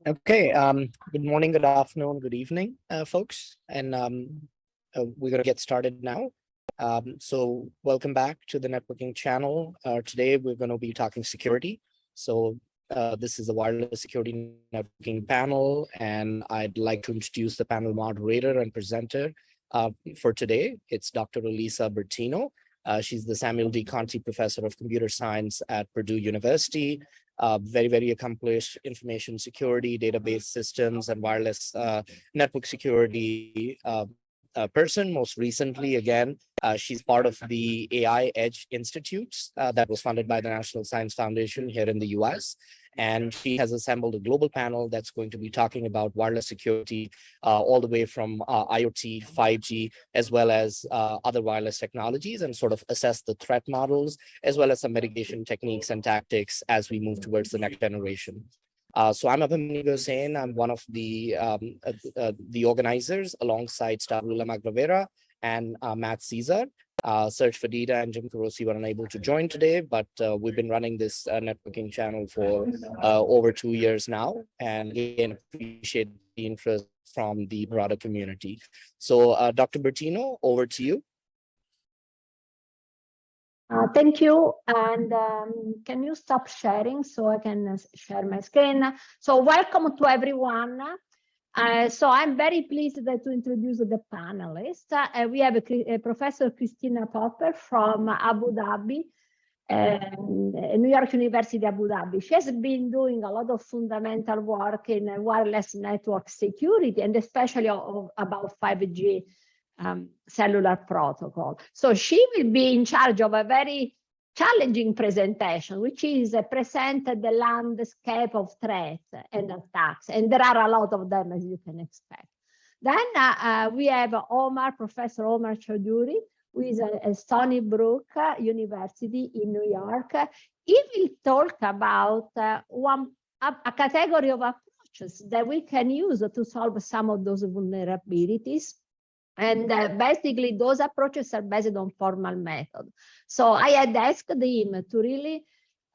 Okay, good morning, good afternoon, good evening, folks. And we're going to get started now. So welcome back to the networking channel. Today, we're going to be talking security. So this is a wireless security networking panel, and I'd like to introduce the panel moderator and presenter for today. It's Dr. Elisa Bertino. She's the Samuel D. Conte Professor of Computer Science at Purdue University. Very accomplished information security, database systems, and wireless network security person. Most recently, again, she's part of the AI Edge Institutes that was funded by the National Science Foundation here in the US. And she has assembled a global panel that's going to be talking about wireless security all the way from IoT, 5G, as well as other wireless technologies, and sort of assess the threat models, as well as some mitigation techniques and tactics as we move towards the next generation. So I'm Abhimanyu Gosain. I'm one of the organizers alongside Stony and Matt Caesar. Search for Dita and Jim Kurose were unable to join today, but we've been running this networking channel for over 2 years now, and again, appreciate the interest from the broader community. So Dr. Bertino, over to you. Thank you. And can you stop sharing so I can share my screen? So welcome to everyone. So I'm very pleased to introduce the panelists. We have Professor Christina Popper from Abu Dhabi, New York University, Abu Dhabi. She has been doing a lot of fundamental work in wireless network security, and especially about 5G cellular protocol. So she will be in charge of a very challenging presentation, which is present the landscape of threats and attacks. And there are a lot of them, as you can expect. Then we have Omar, Professor Omar Chowdhury, who is at Stony Brook University in New York. He will talk about a category of approaches that we can use to solve some of those vulnerabilities. And basically, those approaches are based on formal method. So I had asked him to really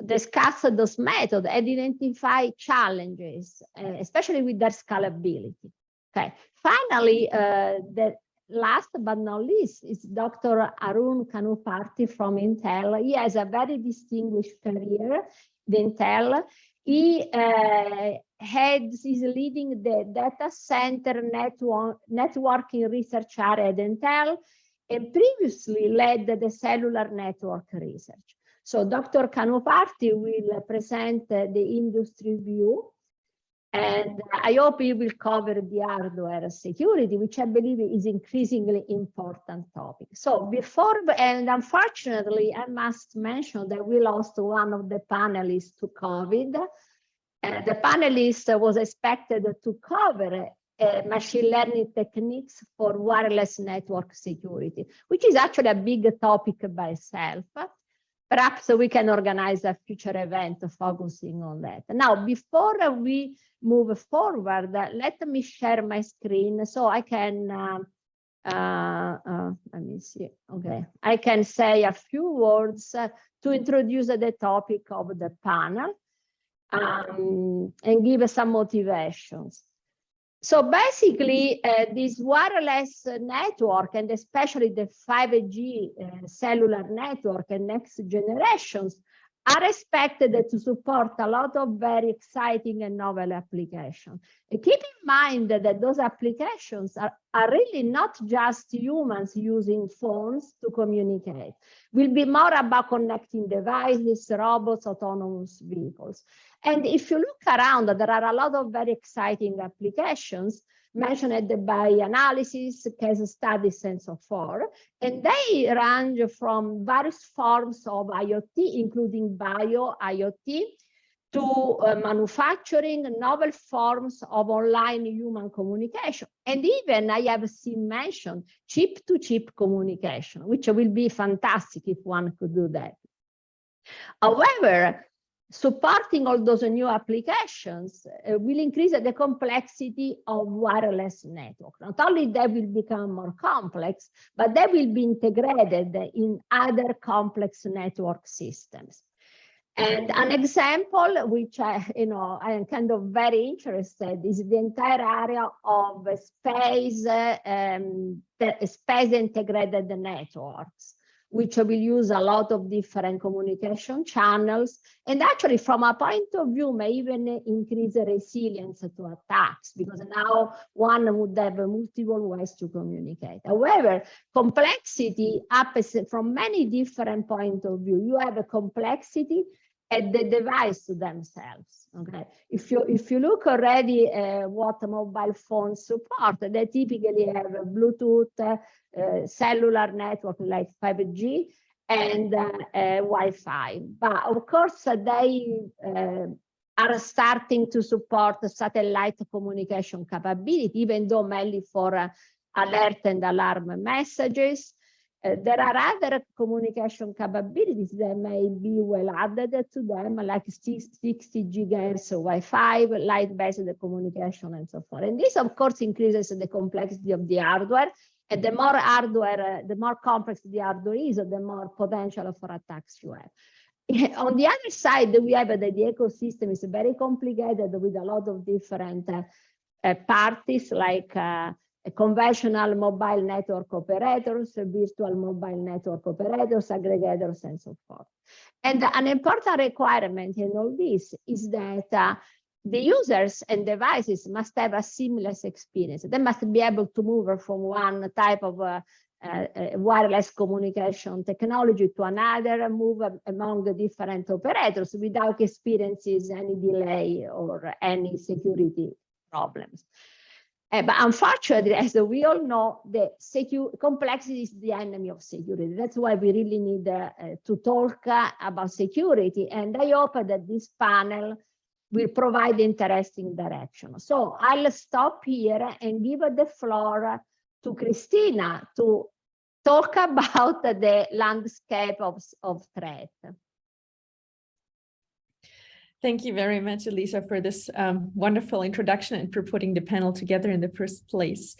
discuss those methods and identify challenges, especially with their scalability. Okay. Finally, the last but not least is Dr. Arun Kanuparthi from Intel. He has a very distinguished career in Intel. He is leading the data center networking research area at Intel, and previously led the cellular network research. So Dr. Kanuparthi will present the industry view, and I hope he will cover the hardware security, which I believe is increasingly important topic. So and unfortunately, I must mention that we lost one of the panelists to COVID. The panelist was expected to cover machine learning techniques for wireless network security, which is actually a big topic by itself. Perhaps we can organize a future event focusing on that. Now, before we move forward, let me share my screen so I can, let me see, okay. I can say a few words to introduce the topic of the panel and give some motivations. So basically, this wireless network, and especially the 5G cellular network and next generations, are expected to support a lot of very exciting and novel applications. And keep in mind that those applications are really not just humans using phones to communicate. Will be more about connecting devices, robots, autonomous vehicles. And if you look around, there are a lot of very exciting applications mentioned by analysis, case studies, and so forth. And they range from various forms of IoT, including bio IoT, to manufacturing, novel forms of online human communication. And even I have seen mentioned chip-to-chip communication, which will be fantastic if one could do that. However, supporting all those new applications will increase the complexity of wireless network. Not only they will become more complex, but they will be integrated in other complex network systems. And an example, which I am kind of very interested, is the entire area of space integrated networks, which will use a lot of different communication channels. And actually, from a point of view, may even increase the resilience to attacks, because now one would have multiple ways to communicate. However, complexity happens from many different points of view. You have a complexity at the device themselves. Okay, if you look already what mobile phones support, they typically have a Bluetooth, cellular network like 5G, and Wi-Fi. But of course, they are starting to support satellite communication capability, even though mainly for alert and alarm messages. There are other communication capabilities that may be well added to them, like 60 gigahertz Wi-Fi, light-based communication, and so forth. And this, of course, increases the complexity of the hardware. And the more hardware, the more complex the hardware is, the more potential for attacks you have. On the other side, we have that the ecosystem is very complicated with a lot of different parties, like conventional mobile network operators, virtual mobile network operators, aggregators, and so forth. And an important requirement in all this is that the users and devices must have a seamless experience. They must be able to move from one type of wireless communication technology to another, move among the different operators without experiencing any delay or any security problems. But unfortunately, as we all know, the complexity is the enemy of security. That's why we really need to talk about security. And I hope that this panel will provide interesting direction. So I'll stop here and give the floor to Christina to talk about the landscape of threat. Thank you very much, Elisa, for this wonderful introduction and for putting the panel together in the first place.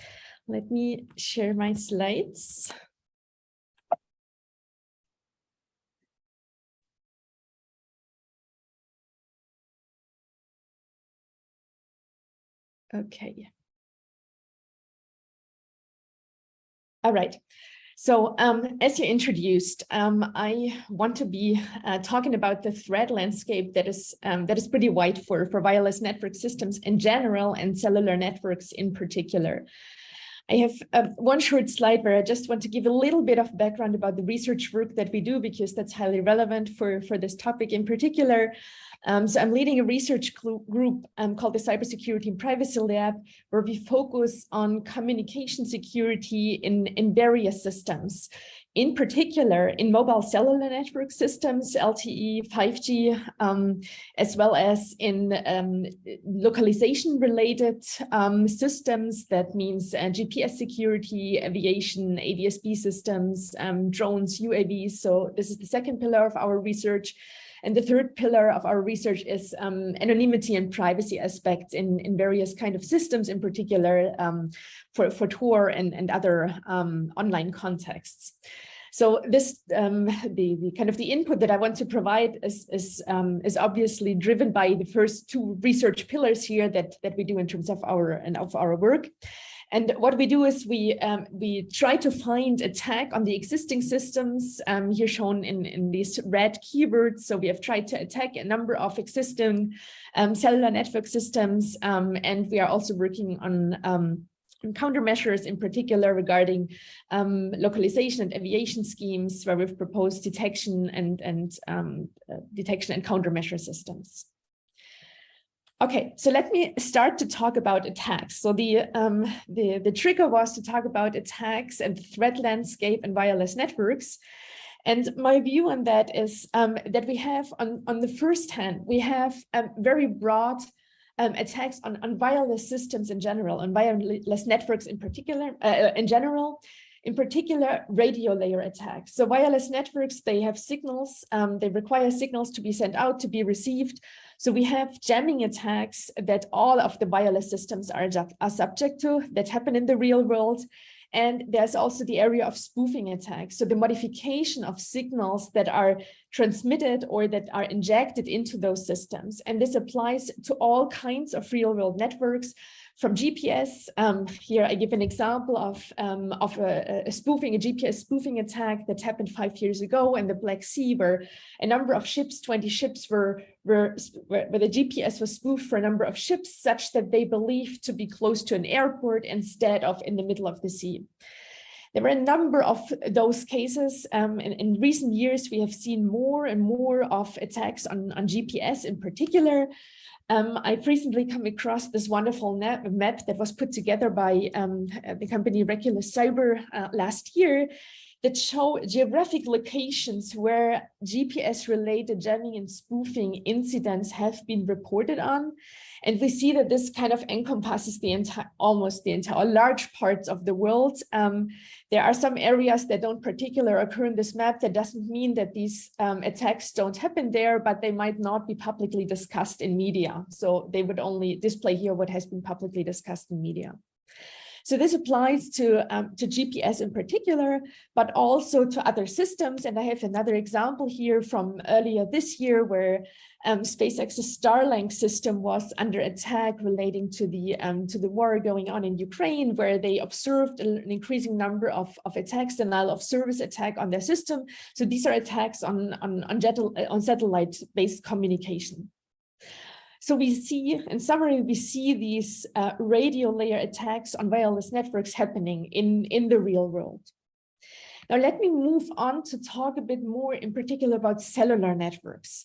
Let me share my slides. Okay. All right. So as you introduced, I want to be talking about the threat landscape that is pretty wide for wireless network systems in general and cellular networks in particular. I have one short slide where I just want to give a little bit of background about the research work that we do, because that's highly relevant for this topic in particular. So I'm leading a research group called the Cybersecurity and Privacy Lab, where we focus on communication security in various systems, in particular in mobile cellular network systems, LTE, 5G, as well as in localization-related systems. That means GPS security, aviation, ADSB systems, drones, UAVs. So this is the second pillar of our research. And the third pillar of our research is anonymity and privacy aspects in various kind of systems, in particular for Tor and other online contexts. So this the kind of the input that I want to provide is obviously driven by the first two research pillars here that we do in terms of our work. And what we do is we try to find attack on the existing systems, here shown in these red keywords. So we have tried to attack a number of existing cellular network systems, and we are also working on countermeasures, in particular regarding localization and aviation schemes, where we've proposed detection and countermeasure systems. Okay, so let me start to talk about attacks. So the trigger was to talk about attacks and the threat landscape and wireless networks. And my view on that is that we have, on the first hand, we have very broad attacks on wireless systems in general, on wireless networks in particular, in particular radio layer attacks. So wireless networks, they have signals, they require signals to be sent out, to be received. So we have jamming attacks that all of the wireless systems are subject to, that happen in the real world. And there's also the area of spoofing attacks. So the modification of signals that are transmitted or that are injected into those systems. And this applies to all kinds of real-world networks, from GPS. Here I give an example of a GPS spoofing attack that happened 5 years ago in the Black Sea, where a number of ships, 20 ships, where the GPS was spoofed for a number of ships, such that they believed to be close to an airport instead of in the middle of the sea. There were a number of those cases. In recent years, we have seen more and more of attacks on GPS in particular. I've recently come across this wonderful map that was put together by the company Regular Cyber last year, that show geographic locations where GPS-related jamming and spoofing incidents have been reported on. And we see that this kind of encompasses almost the entire large parts of the world. There are some areas that don't particularly occur in this map. That doesn't mean that these attacks don't happen there, but they might not be publicly discussed in media. So they would only display here what has been publicly discussed in media. So this applies to GPS in particular, but also to other systems. And I have another example here from earlier this year, where SpaceX's Starlink system was under attack relating to the war going on in Ukraine, where they observed an increasing number of attacks, denial of service attack on their system. So these are attacks on satellite-based communication. So we see, in summary, we see these radio layer attacks on wireless networks happening in the real world. Now, let me move on to talk a bit more in particular about cellular networks.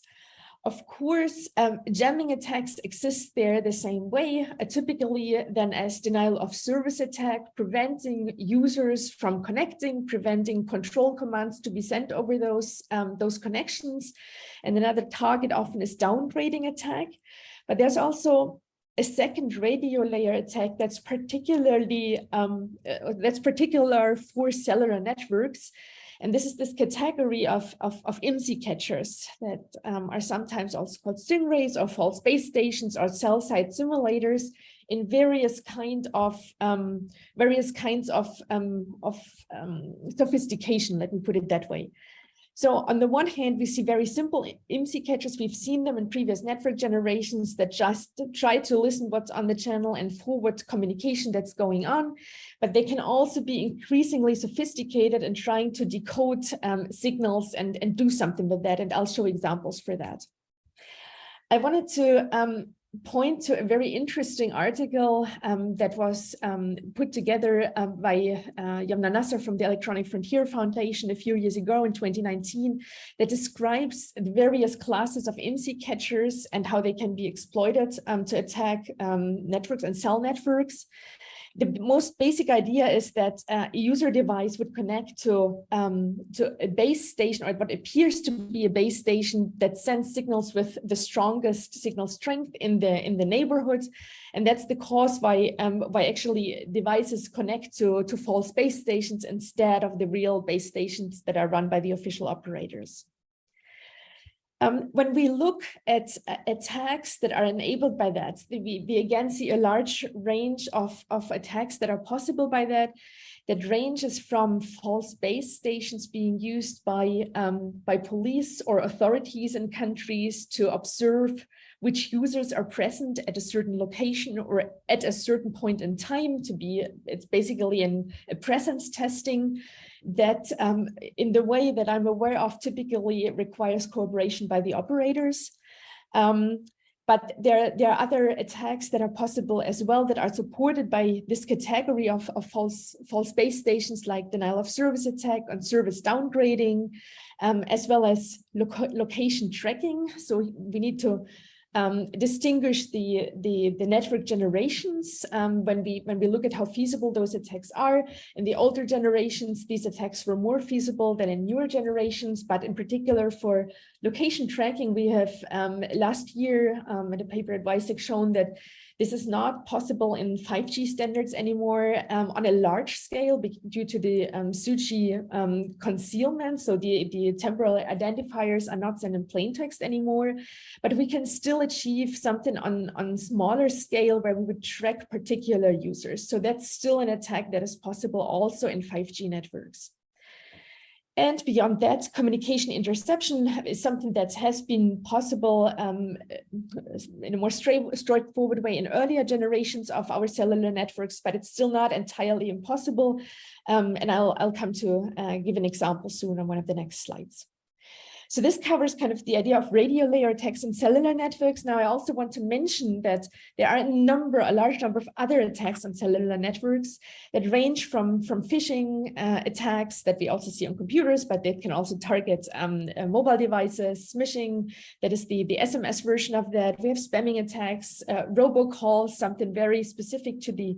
Of course, jamming attacks exist there the same way, typically then as denial of service attack, preventing users from connecting, preventing control commands to be sent over those connections. And another target often is downgrading attack. But there's also a second radio layer attack that's particular for cellular networks. And this is this category of IMSI catchers that are sometimes also called stingrays or false base stations or cell site simulators in various kinds of sophistication, let me put it that way. So on the one hand, we see very simple IMSI catchers. We've seen them in previous network generations that just try to listen what's on the channel and forward communication that's going on. But they can also be increasingly sophisticated in trying to decode signals and do something with that. And I'll show examples for that. I wanted to point to a very interesting article that was put together by Yamna Nasser from the Electronic Frontier Foundation a few years ago in 2019 that describes the various classes of IMSI catchers and how they can be exploited to attack networks and cell networks. The most basic idea is that a user device would connect to a base station, or what appears to be a base station that sends signals with the strongest signal strength in the neighborhood, and that's the cause why actually devices connect to false base stations instead of the real base stations that are run by the official operators. When we look at attacks that are enabled by that, we again see a large range of attacks that are possible by that. That ranges from false base stations being used by police or authorities in countries to observe which users are present at a certain location or at a certain point in time. It's basically a presence testing that in the way that I'm aware of typically it requires cooperation by the operators. But there are other attacks that are possible as well that are supported by this category of false base stations, like denial of service attack and service downgrading, as well as location tracking. So we need to distinguish the network generations when we look at how feasible those attacks are. In the older generations, these attacks were more feasible than in newer generations, but in particular for location tracking, we have last year in a paper at WISEC shown that this is not possible in 5G standards anymore on a large scale due to the SUGI concealment. So the temporal identifiers are not sent in plain text anymore, but we can still achieve something on smaller scale where we would track particular users. So that's still an attack that is possible also in 5G networks. And beyond that, communication interception is something that has been possible in a more straightforward way in earlier generations of our cellular networks, but it's still not entirely impossible. And I'll come to give an example soon on one of the next slides. So this covers kind of the idea of radio layer attacks in cellular networks. Now, I also want to mention that there are a large number of other attacks on cellular networks that range from phishing attacks that we also see on computers, but they can also target mobile devices, smishing, that is the SMS version of that. We have spamming attacks, robocalls, something very specific to the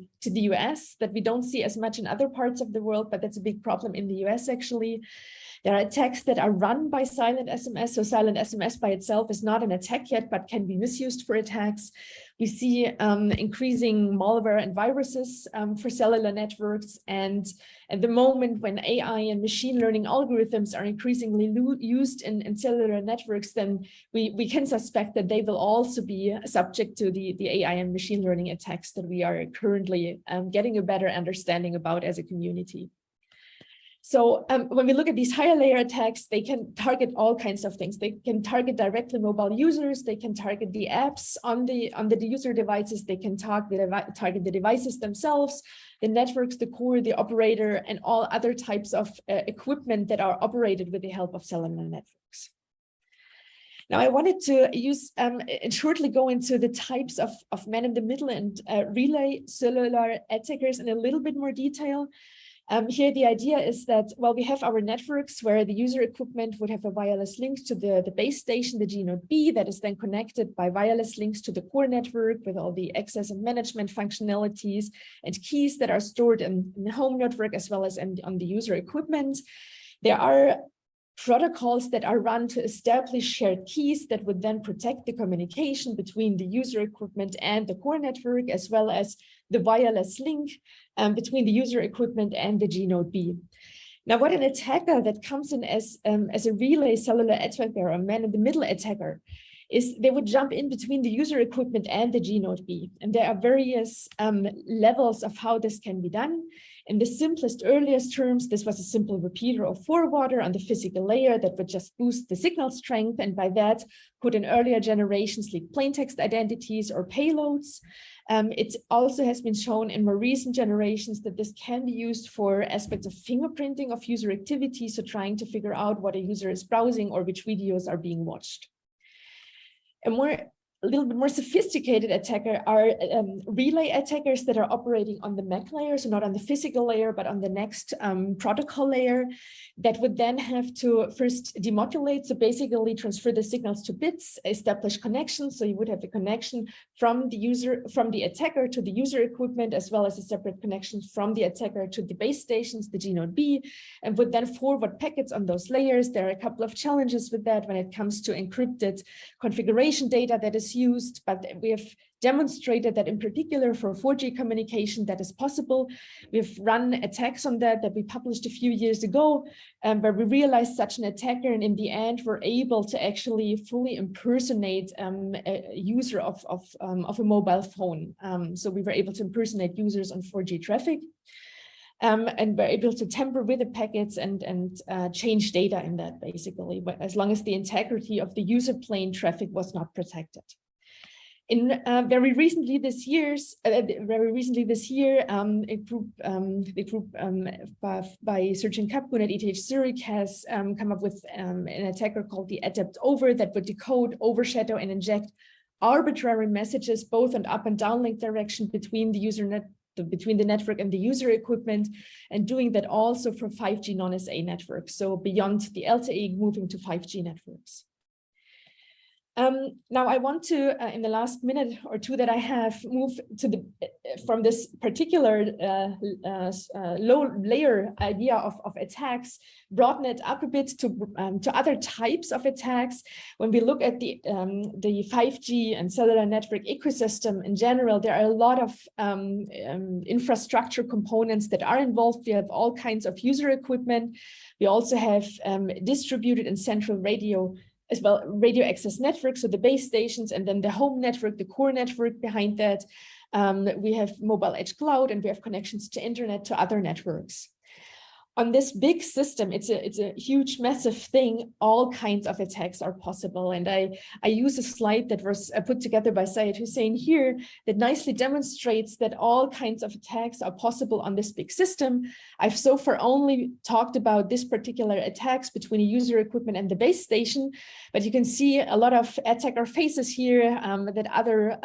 US that we don't see as much in other parts of the world, but that's a big problem in the US actually. There are attacks that are run by silent SMS. So silent SMS by itself is not an attack yet, but can be misused for attacks. We see increasing malware and viruses for cellular networks. And at the moment when AI and machine learning algorithms are increasingly used in cellular networks, then we can suspect that they will also be subject to the AI and machine learning attacks that we are currently getting a better understanding about as a community. So when we look at these higher layer attacks, they can target all kinds of things. They can target directly mobile users. They can target the apps on the user devices. They can target the devices themselves, the networks, the core, the operator, and all other types of equipment that are operated with the help of cellular networks. Now, I wanted to use and shortly go into the types of man-in-the-middle and relay cellular attackers in a little bit more detail. Here, the idea is that, well, we have our networks where the user equipment would have a wireless link to the base station, the G node B, that is then connected by wireless links to the core network with all the access and management functionalities and keys that are stored in the home network as well as on the user equipment. There are protocols that are run to establish shared keys that would then protect the communication between the user equipment and the core network, as well as the wireless link between the user equipment and the G node B. Now, what an attacker that comes in as a relay cellular attacker or a man-in-the-middle attacker is they would jump in between the user equipment and the G node B. And there are various levels of how this can be done. In the simplest, earliest terms, this was a simple repeater or forwarder on the physical layer that would just boost the signal strength, and by that could in earlier generations leak plain text identities or payloads. It also has been shown in more recent generations that this can be used for aspects of fingerprinting of user activity, so trying to figure out what a user is browsing or which videos are being watched. A little bit more sophisticated attacker are relay attackers that are operating on the MAC layer, so not on the physical layer, but on the next protocol layer, that would then have to first demodulate, so basically transfer the signals to bits, establish connections. So you would have a connection from the attacker to the user equipment, as well as a separate connection from the attacker to the base stations, the G node B, and would then forward packets on those layers. There are a couple of challenges with that when it comes to encrypted configuration data that is used, but we have demonstrated that in particular for 4G communication that is possible. We've run attacks on that we published a few years ago, where we realized such an attacker, and in the end were able to actually fully impersonate a user of a mobile phone. So we were able to impersonate users on 4G traffic. And we're able to tamper with the packets and change data in that, basically, but as long as the integrity of the user plane traffic was not protected. Very recently this year, a group by Sergeant Kapgun at ETH Zurich has come up with an attacker called the Adept Over that would decode, overshadow, and inject arbitrary messages both on up and downlink direction between the network and the user equipment, and doing that also for 5G non-SA networks, so beyond the LTE, moving to 5G networks. Now I want to, in the last minute or two that I have, move to from this particular low layer idea of attacks, broaden it up a bit to other types of attacks. When we look at the 5G and cellular network ecosystem in general, there are a lot of infrastructure components that are involved. We have all kinds of user equipment. We also have distributed and central radio as well, radio access networks, so the base stations, and then the home network, the core network behind that. We have mobile edge cloud, and we have connections to internet, to other networks. on this big system, it's a huge, massive thing. All kinds of attacks are possible. And I use a slide that was put together by Syed Hussein here that nicely demonstrates that all kinds of attacks are possible on this big system. I've so far only talked about this particular attacks between a user equipment and the base station, but you can see a lot of attacker faces here that other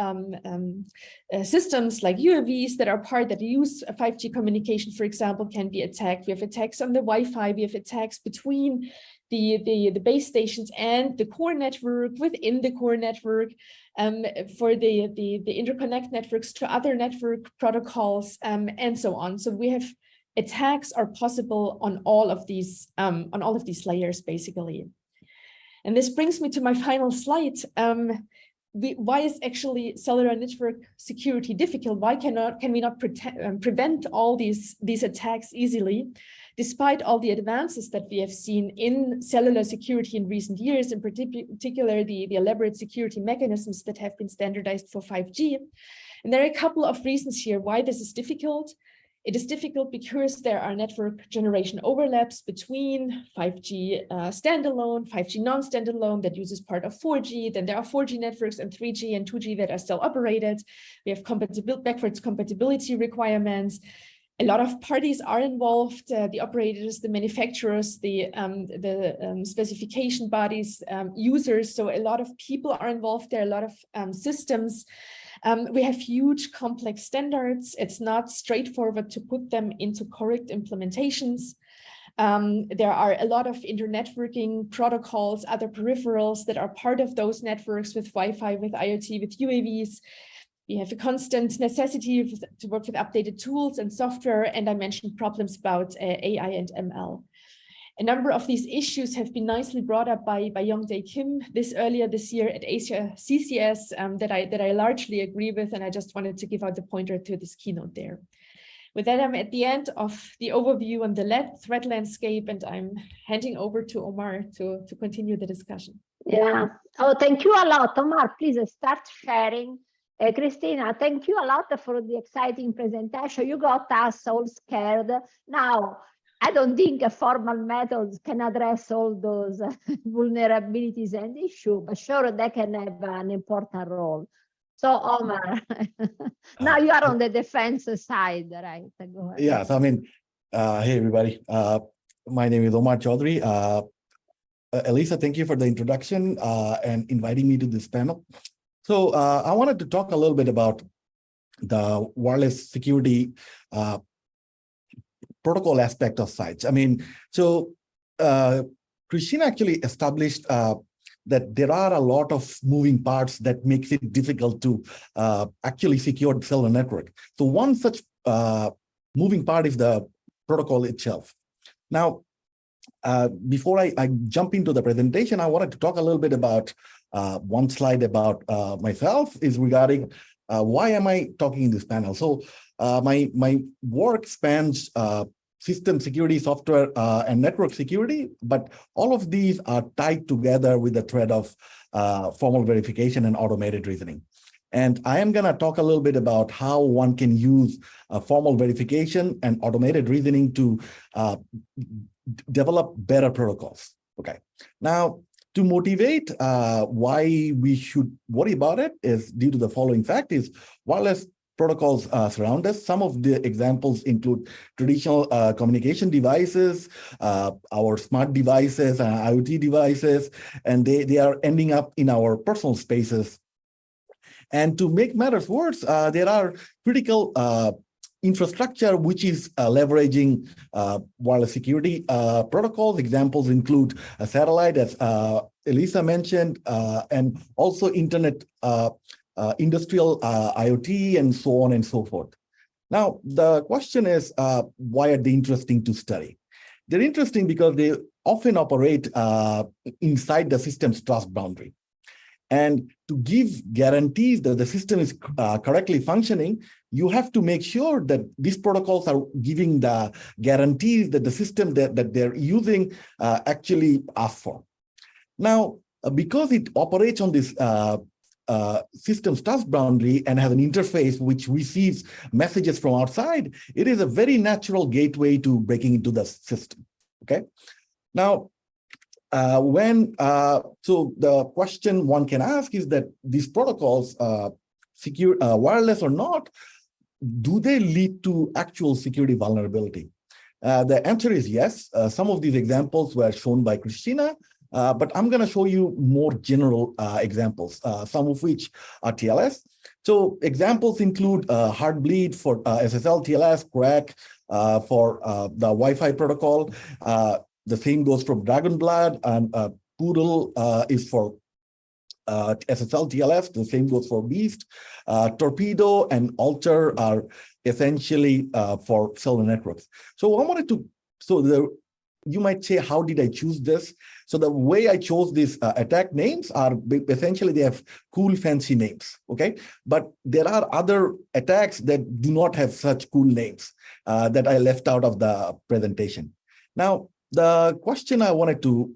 systems like UAVs that are part that use 5G communication, for example, can be attacked. We have attacks on the Wi-Fi. We have attacks between the base stations and the core network, within the core network, for the interconnect networks to other network protocols, and so on. So we have attacks are possible on all of these layers, basically. And this brings me to my final slide. Why is actually cellular network security difficult? Why can we not prevent all these attacks easily, despite all the advances that we have seen in cellular security in recent years, in particular the elaborate security mechanisms that have been standardized for 5G? And there are a couple of reasons here why this is difficult. It is difficult because there are network generation overlaps between 5G standalone, 5G non-standalone that uses part of 4G. Then there are 4G networks and 3G and 2G that are still operated. We have backwards compatibility requirements. A lot of parties are involved, the operators, the manufacturers, the specification bodies, users. So a lot of people are involved there, a lot of systems. We have huge complex standards. It's not straightforward to put them into correct implementations. There are a lot of internetworking protocols, other peripherals that are part of those networks with Wi-Fi, with IoT, with UAVs. We have a constant necessity to work with updated tools and software. And I mentioned problems about AI and ML. A number of these issues have been nicely brought up by Youngdae Kim earlier this year at Asia CCS that I largely agree with, and I just wanted to give out the pointer to this keynote there. With that, I'm at the end of the overview on the threat landscape, and I'm handing over to Omar to continue the discussion. Yeah. Oh, thank you a lot, Omar. Please start sharing. Christina, thank you a lot for the exciting presentation. You got us all scared. Now, I don't think formal methods can address all those vulnerabilities and issues, but sure, they can have an important role. So, Omar, now you are on the defense side, right? Go ahead. Yes, I mean, hey, everybody. My name is Omar Chowdhury. Elisa, thank you for the introduction and inviting me to this panel. So I wanted to talk a little bit about the wireless security protocol aspect of sites. I mean, so Christina actually established that there are a lot of moving parts that makes it difficult to actually secure the cellular network. So one such moving part is the protocol itself. Now, before I jump into the presentation, I wanted to talk a little bit about one slide about myself is regarding why am I talking in this panel. So my work spans system security, software, and network security, but all of these are tied together with the thread of formal verification and automated reasoning. And I am going to talk a little bit about how one can use formal verification and automated reasoning to develop better protocols. Okay. Now, to motivate why we should worry about it is due to the following fact is wireless protocols surround us. Some of the examples include traditional communication devices, our smart devices, and IoT devices, and they are ending up in our personal spaces. And to make matters worse, there are critical infrastructure which is leveraging wireless security protocols. Examples include a satellite, as Elisa mentioned, and also internet, industrial IoT, and so on and so forth. Now, the question is, why are they interesting to study? They're interesting because they often operate inside the system's trust boundary. And to give guarantees that the system is correctly functioning, you have to make sure that these protocols are giving the guarantees that the system that they're using actually asks for. Now, because it operates on this system's task boundary and has an interface which receives messages from outside, it is a very natural gateway to breaking into the system. Okay. Now, so the question one can ask is that these protocols, secure, wireless or not, do they lead to actual security vulnerability? The answer is yes. Some of these examples were shown by Christina, but I'm going to show you more general examples, some of which are TLS. So examples include Heartbleed for SSL TLS, crack for the Wi-Fi protocol. The same goes for Dragonblood, and Poodle is for SSL TLS. The same goes for Beast. Torpedo and Alter are essentially for cellular networks. So I wanted to, you might say, how did I choose this? So the way I chose these attack names are essentially they have cool, fancy names, okay? But there are other attacks that do not have such cool names that I left out of the presentation. Now, the question I wanted to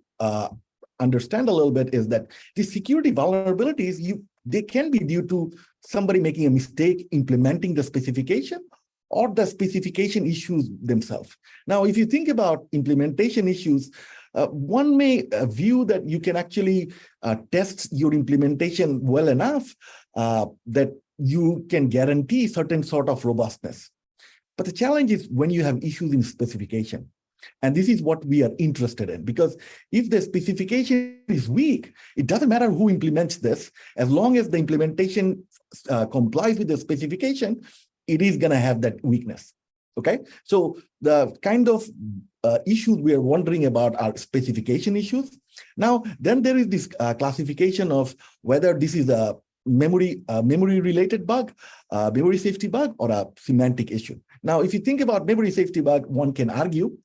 understand a little bit is that the security vulnerabilities, they can be due to somebody making a mistake implementing the specification or the specification issues themselves. Now, if you think about implementation issues, one may view that you can actually test your implementation well enough that you can guarantee certain sort of robustness. But the challenge is when you have issues in specification. And this is what we are interested in, because if the specification is weak, it doesn't matter who implements this. As long as the implementation complies with the specification, it is going to have that weakness. Okay, so the kind of issues we are wondering about are specification issues. Now, then there is this classification of whether this is a memory-related bug, memory safety bug, or a semantic issue. Now, if you think about memory safety bug, one can argue,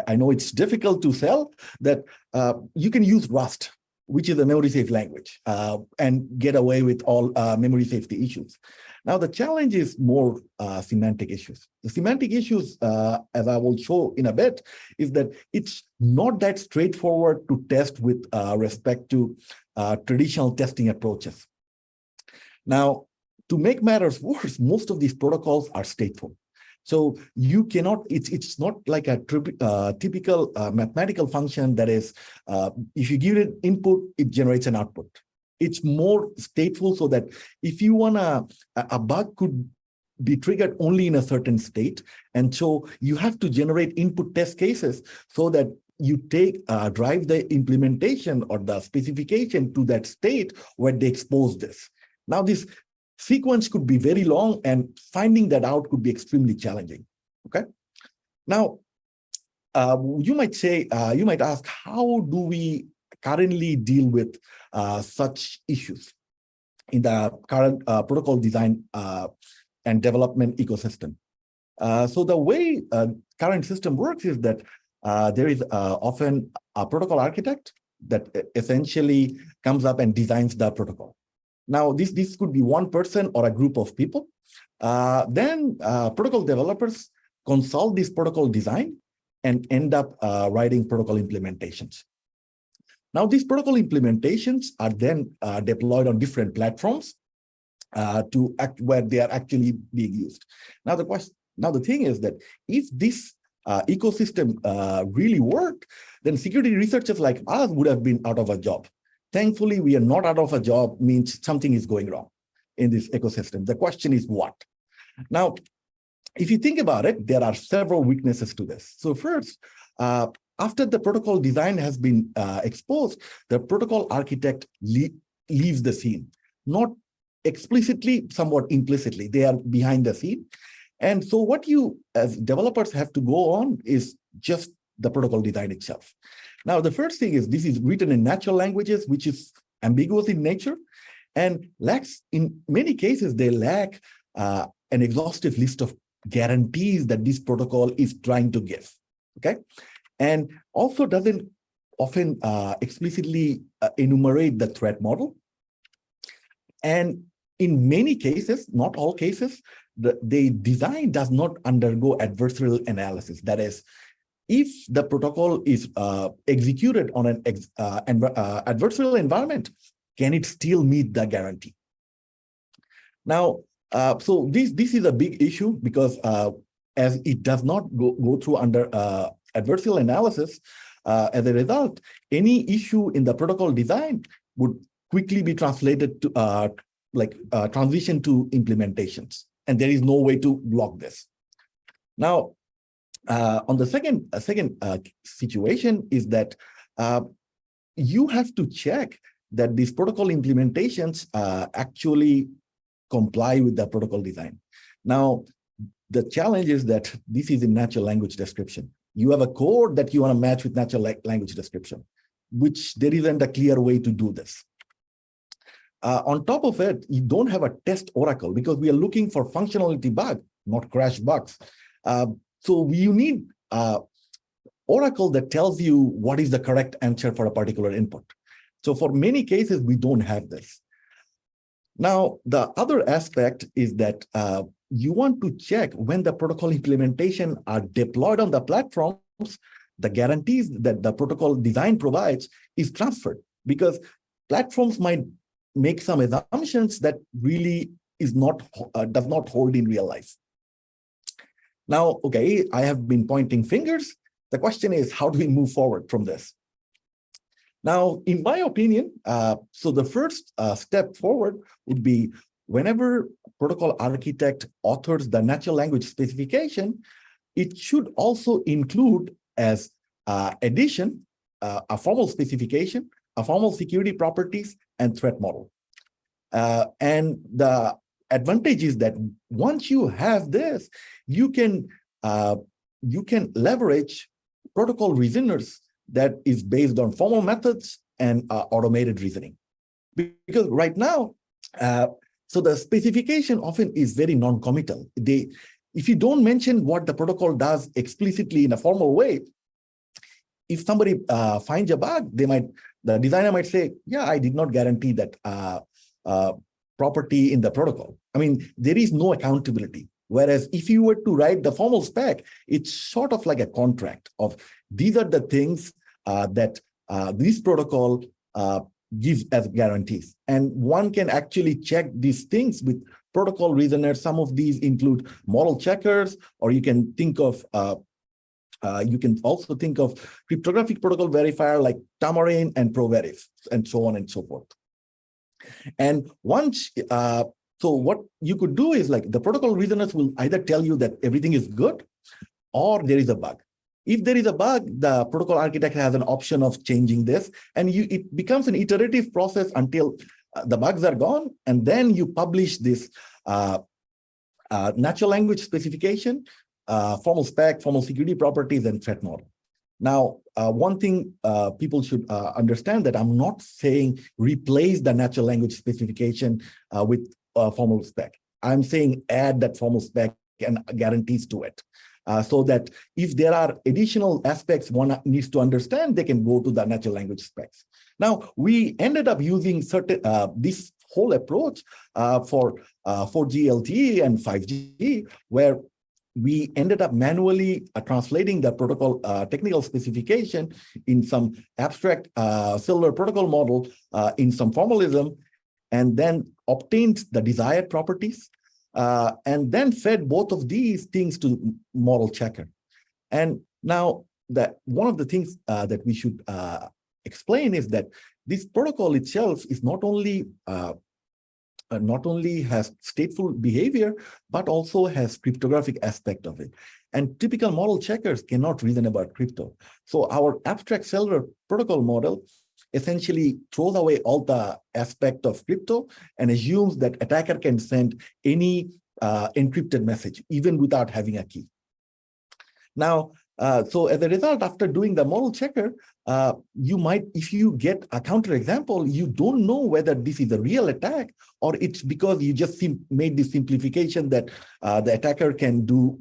I know it's difficult to sell, that you can use Rust, which is a memory safe language, and get away with all memory safety issues. Now, the challenge is more semantic issues. The semantic issues, as I will show in a bit, is that it's not that straightforward to test with respect to traditional testing approaches. Now, to make matters worse, most of these protocols are stateful. So you cannot, it's not like a typical mathematical function that is, if you give it input, it generates an output. It's more stateful so that if you want a bug could be triggered only in a certain state. And so you have to generate input test cases so that you drive the implementation or the specification to that state where they expose this. Now, this sequence could be very long, and finding that out could be extremely challenging. Okay. Now, you might say, you might ask, how do we currently deal with such issues in the current protocol design and development ecosystem? So the way current system works is that there is often a protocol architect that essentially comes up and designs the protocol. Now, this could be one person or a group of people. Then protocol developers consult this protocol design and end up writing protocol implementations. Now, these protocol implementations are then deployed on different platforms where they are actually being used. Now, the thing is that if this ecosystem really worked, then security researchers like us would have been out of a job. Thankfully, we are not out of a job, means something is going wrong in this ecosystem. The question is what? Now, if you think about it, there are several weaknesses to this. So first, after the protocol design has been exposed, the protocol architect leaves the scene. Not explicitly, somewhat implicitly. They are behind the scene. And so what you as developers have to go on is just the protocol design itself. Now, the first thing is this is written in natural languages, which is ambiguous in nature, and lacks, in many cases, they lack an exhaustive list of guarantees that this protocol is trying to give, okay? And also doesn't often explicitly enumerate the threat model. And in many cases, not all cases, the design does not undergo adversarial analysis. That is, if the protocol is executed on an adversarial environment, can it still meet the guarantee? Now, so this is a big issue because as it does not go through under adversarial analysis, as a result, any issue in the protocol design would quickly be translated to transition to implementations, and there is no way to block this. Now, on the second situation is that you have to check that these protocol implementations actually comply with the protocol design. Now, the challenge is that this is in natural language description. You have a code that you want to match with natural language description, which there isn't a clear way to do this. On top of it, you don't have a test oracle because we are looking for functionality bug, not crash bugs. So you need oracle that tells you what is the correct answer for a particular input. So for many cases, we don't have this. Now, the other aspect is that you want to check when the protocol implementation are deployed on the platforms, the guarantees that the protocol design provides is transferred, because platforms might make some assumptions that really does not hold in real life. Now, okay, I have been pointing fingers. The question is, how do we move forward from this? Now, in my opinion, so the first step forward would be whenever protocol architect authors the natural language specification, it should also include as addition a formal specification, a formal security properties, and threat model. And the advantage is that once you have this, you can leverage protocol reasoners that is based on formal methods and automated reasoning. Because right now, so the specification often is very non-committal. If you don't mention what the protocol does explicitly in a formal way, if somebody finds a bug, the designer might say, yeah, I did not guarantee that property in the protocol. I mean, there is no accountability. Whereas if you were to write the formal spec, it's sort of like a contract of these are the things that this protocol gives as guarantees. And one can actually check these things with protocol reasoners. Some of these include model checkers, or you can think of you can also think of cryptographic protocol verifier like Tamarin and ProVerif, and so on and so forth. And once, so what you could do is like the protocol reasoners will either tell you that everything is good or there is a bug. If there is a bug, the protocol architect has an option of changing this, and it becomes an iterative process until the bugs are gone, and then you publish this natural language specification, formal spec, formal security properties, and threat model. Now, one thing people should understand that I'm not saying replace the natural language specification with formal spec. I'm saying add that formal spec and guarantees to it. So that if there are additional aspects one needs to understand, they can go to the natural language specs. Now, we ended up using certain this whole approach for 4G LTE and 5G, where we ended up manually translating the protocol technical specification in some abstract cellular protocol model in some formalism, and then obtained the desired properties, and then fed both of these things to model checker. And now that one of the things that we should explain is that this protocol itself is not only has stateful behavior, but also has cryptographic aspect of it. And typical model checkers cannot reason about crypto. So our abstract cellular protocol model essentially throws away all the aspect of crypto and assumes that attacker can send any encrypted message, even without having a key. Now, so as a result, after doing the model checker, you might, if you get a counterexample, you don't know whether this is a real attack or it's because you just made this simplification that the attacker can do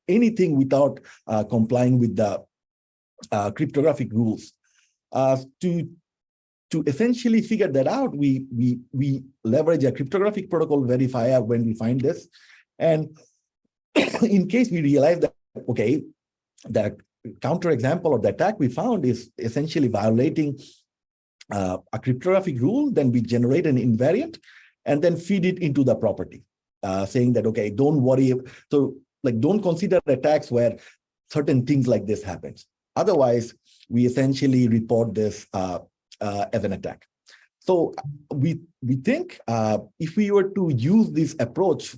anything without complying with the cryptographic rules. To essentially figure that out, we leverage a cryptographic protocol verifier when we find this. And in case we realize that, okay, the counterexample of the attack we found is essentially violating a cryptographic rule, then we generate an invariant. and then feed it into the property, saying that, okay, don't worry. So like, don't consider attacks where certain things like this happens. Otherwise, we essentially report this as an attack. So we think if we were to use this approach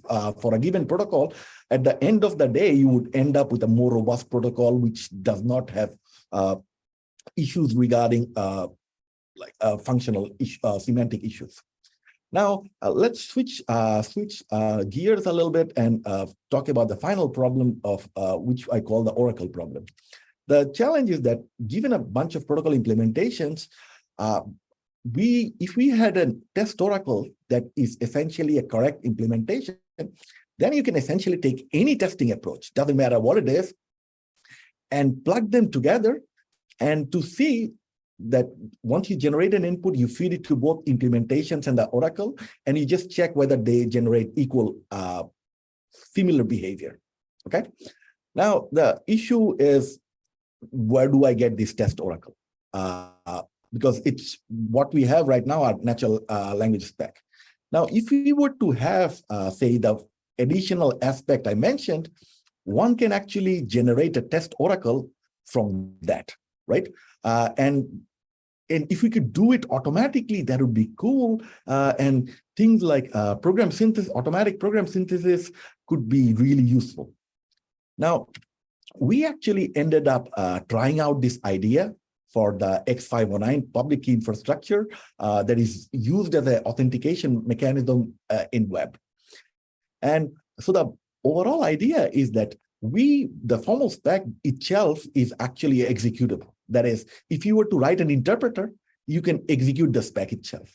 for a given protocol, at the end of the day, you would end up with a more robust protocol, which does not have issues regarding functional semantic issues. Now, let's switch gears a little bit and talk about the final problem of which I call the Oracle problem. The challenge is that given a bunch of protocol implementations, if we had a test Oracle that is essentially a correct implementation, then you can essentially take any testing approach, doesn't matter what it is, and plug them together, and to see that once you generate an input, you feed it to both implementations and the Oracle, and you just check whether they generate equal, similar behavior, okay? Now, the issue is, where do I get this test Oracle? Because it's what we have right now, our natural language spec. Now, if we were to have, say, the additional aspect I mentioned, one can actually generate a test Oracle from that, right? And if we could do it automatically, that would be cool. And things like program synthesis, automatic program synthesis could be really useful. Now, we actually ended up trying out this idea for the X509 public key infrastructure that is used as an authentication mechanism in web. And so the overall idea is that the formal spec itself is actually executable. That is, if you were to write an interpreter, you can execute the spec itself.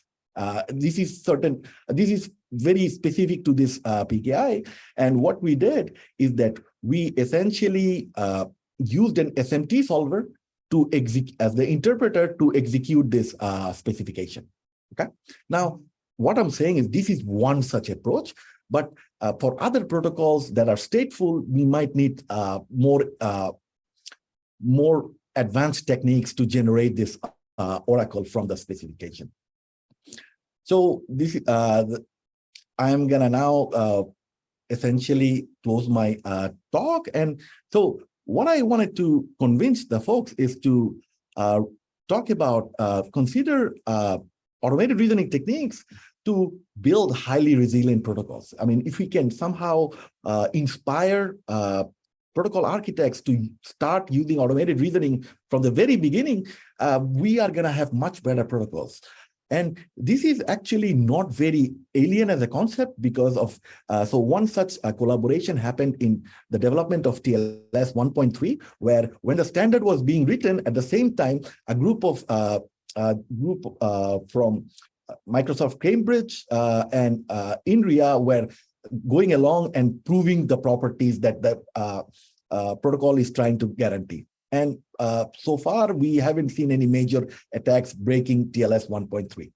This is very specific to this PKI. And what we did is that we essentially used an SMT solver to execute as the interpreter to execute this specification. Okay. Now, what I'm saying is this is one such approach, but for other protocols that are stateful, we might need more advanced techniques to generate this Oracle from the specification. So this I'm gonna now essentially close my talk. And so what I wanted to convince the folks is to talk about, consider automated reasoning techniques to build highly resilient protocols. I mean, if we can somehow inspire protocol architects to start using automated reasoning from the very beginning, we are going to have much better protocols. And this is actually not very alien as a concept because of, so one such collaboration happened in the development of TLS 1.3, where when the standard was being written, at the same time, a group from Microsoft Cambridge and INRIA were going along and proving the properties that the protocol is trying to guarantee. And so far, we haven't seen any major attacks breaking TLS 1.3.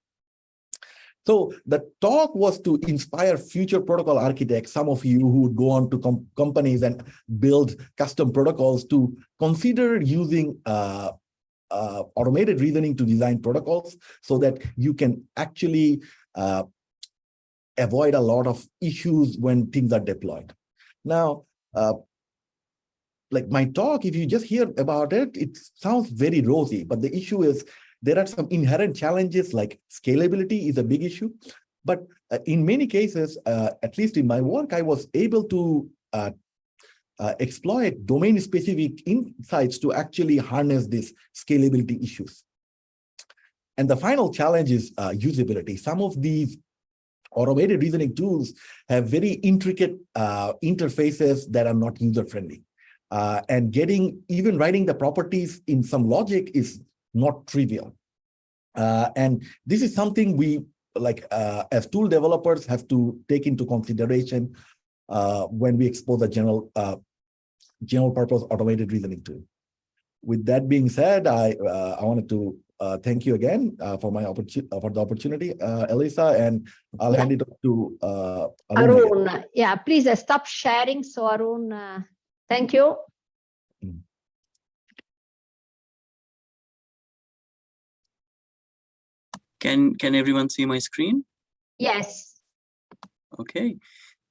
So the talk was to inspire future protocol architects, some of you who would go on to companies and build custom protocols, to consider using automated reasoning to design protocols so that you can actually avoid a lot of issues when things are deployed. Now, like my talk, if you just hear about it, it sounds very rosy, but the issue is there are some inherent challenges, like scalability is a big issue. But in many cases, at least in my work, I was able to exploit domain-specific insights to actually harness these scalability issues. And the final challenge is usability. Some of these automated reasoning tools have very intricate interfaces that are not user-friendly. And even writing the properties in some logic is not trivial. And this is something we, like as tool developers, have to take into consideration when we expose a general purpose automated reasoning tool. With that being said, I wanted to thank you again for the opportunity, Elisa, and I'll hand it up to Arun. Arun, yeah, please stop sharing. So Arun, thank you. Can everyone see my screen? Yes. Okay,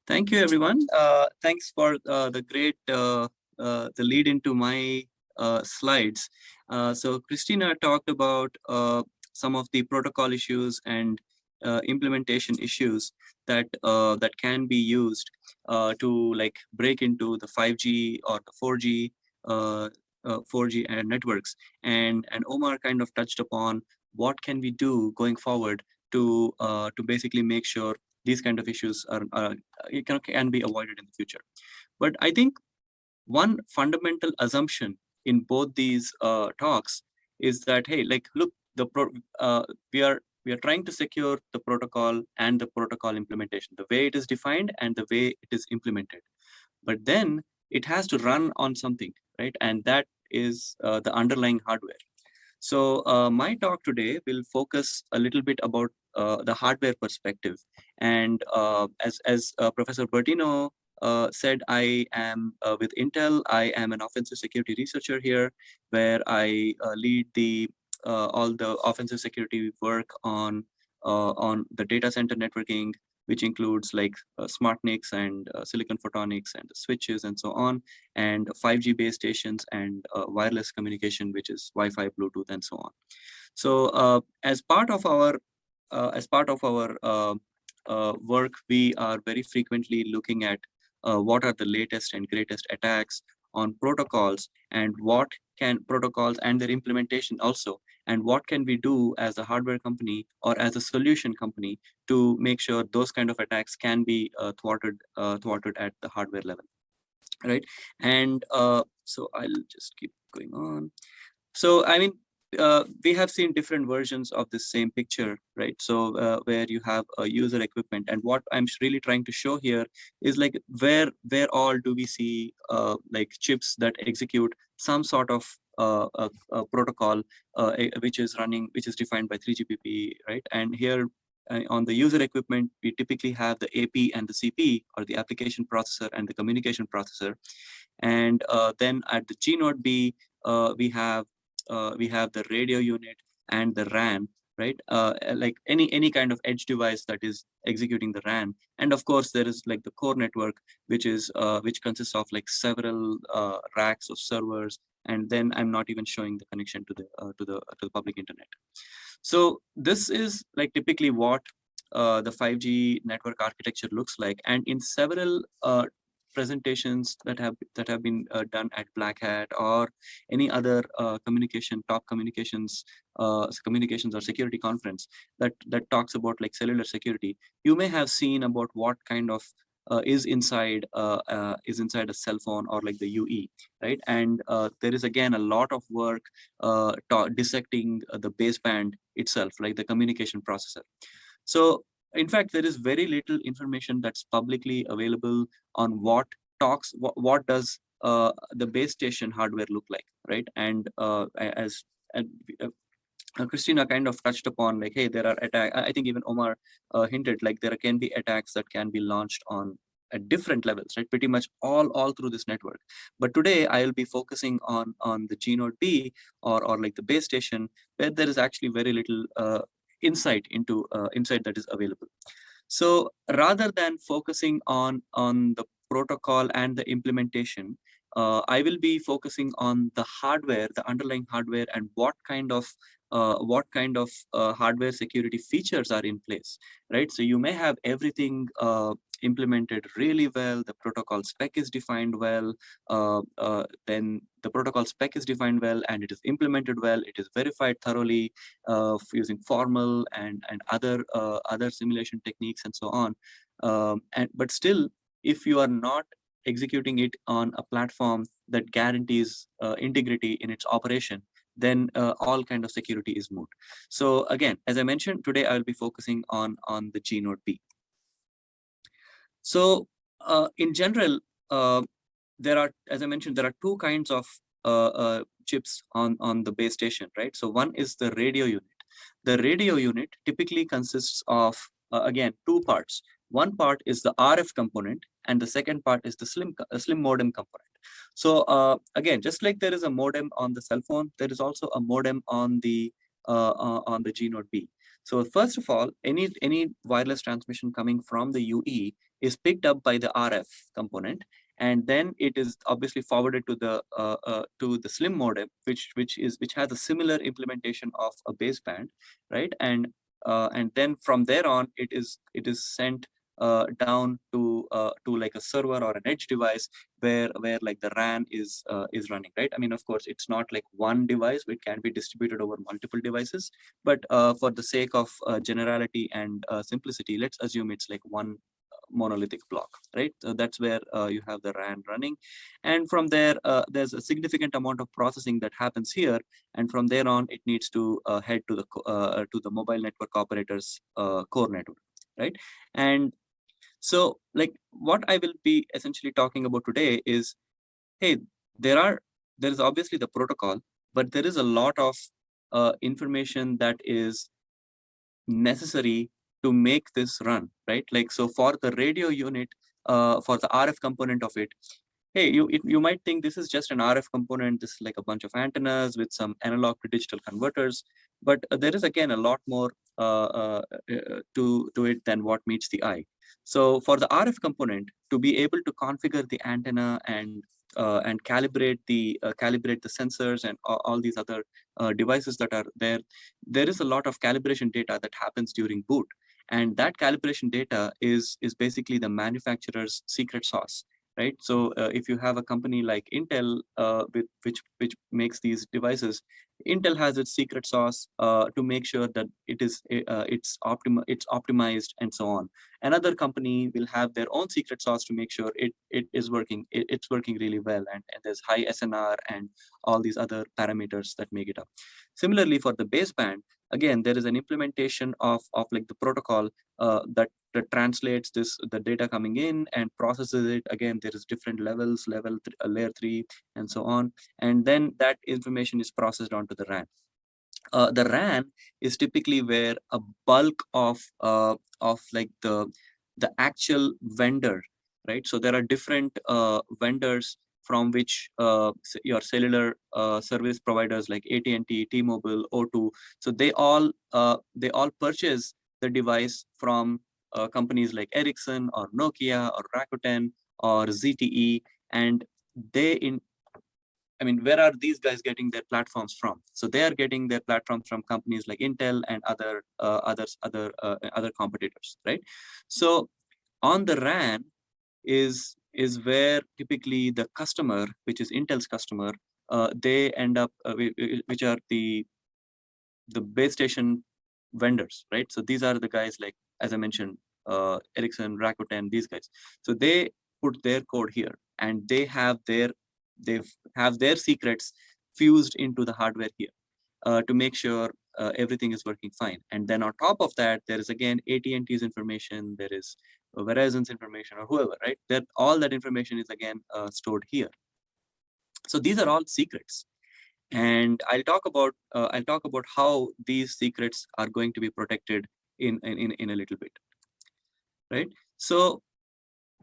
thank you, everyone. Thanks for the great the lead into my slides. So Christina talked about some of the protocol issues and implementation issues that that can be used to like break into the 5G or the 4G 4G networks, and Omar kind of touched upon what can we do going forward to basically make sure these kind of issues can be avoided in the future. But I think one fundamental assumption in both these talks is that, hey, like, look, we are trying to secure the protocol and the protocol implementation, the way it is defined and the way it is implemented. But then it has to run on something, right? And that is the underlying hardware. So my talk today will focus a little bit about the hardware perspective. And as Professor Bertino said, I am with Intel. I am an offensive security researcher here, where I lead the all the offensive security work on the data center networking, which includes like smart NICs and silicon photonics and switches and so on, and 5G base stations and wireless communication, which is Wi-Fi, Bluetooth, and so on. So as part of our work, we are very frequently looking at what are the latest and greatest attacks on protocols, and what can protocols and their implementation also, and what can we do as a hardware company or as a solution company to make sure those kind of attacks can be thwarted at the hardware level, right? And so I'll just keep going on. So I mean, we have seen different versions of the same picture, right? So where you have a user equipment, and what I'm really trying to show here is like where all do we see like chips that execute some sort of a protocol which is defined by 3GPP, right? And here on the user equipment, we typically have the AP and the CP, or the application processor and the communication processor. And then at the G node B, we have the radio unit and the RAM, right? Like any kind of edge device that is executing the RAM. And of course, there is like the core network, which consists of like several racks of servers. And then I'm not even showing the connection to the public internet. So this is like typically what the 5G network architecture looks like. And in several presentations that have been done at Black Hat or any other top communications or security conference that talks about like cellular security, you may have seen about what kind of is inside a cell phone or like the UE, right? And there is again a lot of work dissecting the baseband itself, like the communication processor. So in fact, there is very little information that's publicly available on what does the base station hardware look like, right? And Christina kind of touched upon, like, hey, there are attacks. I think even Omar hinted, like there can be attacks that can be launched at different levels, right? Pretty much all through this network. But today I will be focusing on the G node B or like the base station, where there is actually very little insight that is available. So rather than focusing on the protocol and the implementation, I will be focusing on the hardware, the underlying hardware, and what kind of hardware security features are in place, right? So you may have everything implemented really well. The protocol spec is defined well. Then the protocol spec is defined well, and it is implemented well. It is verified thoroughly using formal and other simulation techniques and so on. But still, if you are not executing it on a platform that guarantees integrity in its operation, then all kind of security is moot. So again, as I mentioned, today I will be focusing on the G node B. So in general, there are, as I mentioned, there are two kinds of chips on the base station, right? So one is the radio unit. The radio unit typically consists of, again, two parts. One part is the RF component, and the second part is the slim modem component. So again, just like there is a modem on the cell phone, there is also a modem on the G node B. So first of all, any wireless transmission coming from the UE is picked up by the RF component, and then it is obviously forwarded to the slim modem, which has a similar implementation of a baseband, right? And then from there on, it is sent down to like a server or an edge device where like the RAN is running, right? I mean, of course, it's not like one device; it can be distributed over multiple devices. But for the sake of generality and simplicity, let's assume it's like one monolithic block, right? So that's where you have the RAN running, and from there there's a significant amount of processing that happens here, and from there on it needs to head to the mobile network operator's core network, right? And so like what I will be essentially talking about today is, hey, there is obviously the protocol, but there is a lot of information that is necessary to make this run, right? Like, so for the radio unit, for the RF component of it, hey, you might think this is just an RF component, this is like a bunch of antennas with some analog to digital converters, but there is again a lot more to it than what meets the eye. So for the RF component, to be able to configure the antenna and calibrate the sensors and all these other devices that are there, there is a lot of calibration data that happens during boot, and that calibration data is basically the manufacturer's secret sauce, right? So if you have a company like Intel, which makes these devices, Intel has its secret sauce to make sure that it's optimized and so on. Another company will have their own secret sauce to make sure it's working really well, and there's high SNR and all these other parameters that make it up. Similarly, for the baseband, again, there is an implementation of like the protocol that translates the data coming in and processes it. Again, there is different levels, layer 3 and so on, and then that information is processed onto the RAN. The RAN is typically where a bulk of like the actual vendor, right? So there are different vendors from which your cellular service providers like AT&T, T-Mobile, O2, so they all purchase the device from companies like Ericsson or Nokia or Rakuten or ZTE, and where are these guys getting their platforms from? So they are getting their platforms from companies like Intel and other competitors, right? So on the RAN is where typically the customer, which is Intel's customer, they end up, which are the base station vendors, right? So these are the guys like, as I mentioned, Ericsson, Rakuten, these guys. So they put their code here, and they have their secrets fused into the hardware here to make sure everything is working fine. And then on top of that, there is again AT&T's information, there is Verizon's information, or whoever, right? That all that information is again stored here. So these are all secrets, and I'll talk about how these secrets are going to be protected in a little bit, right? So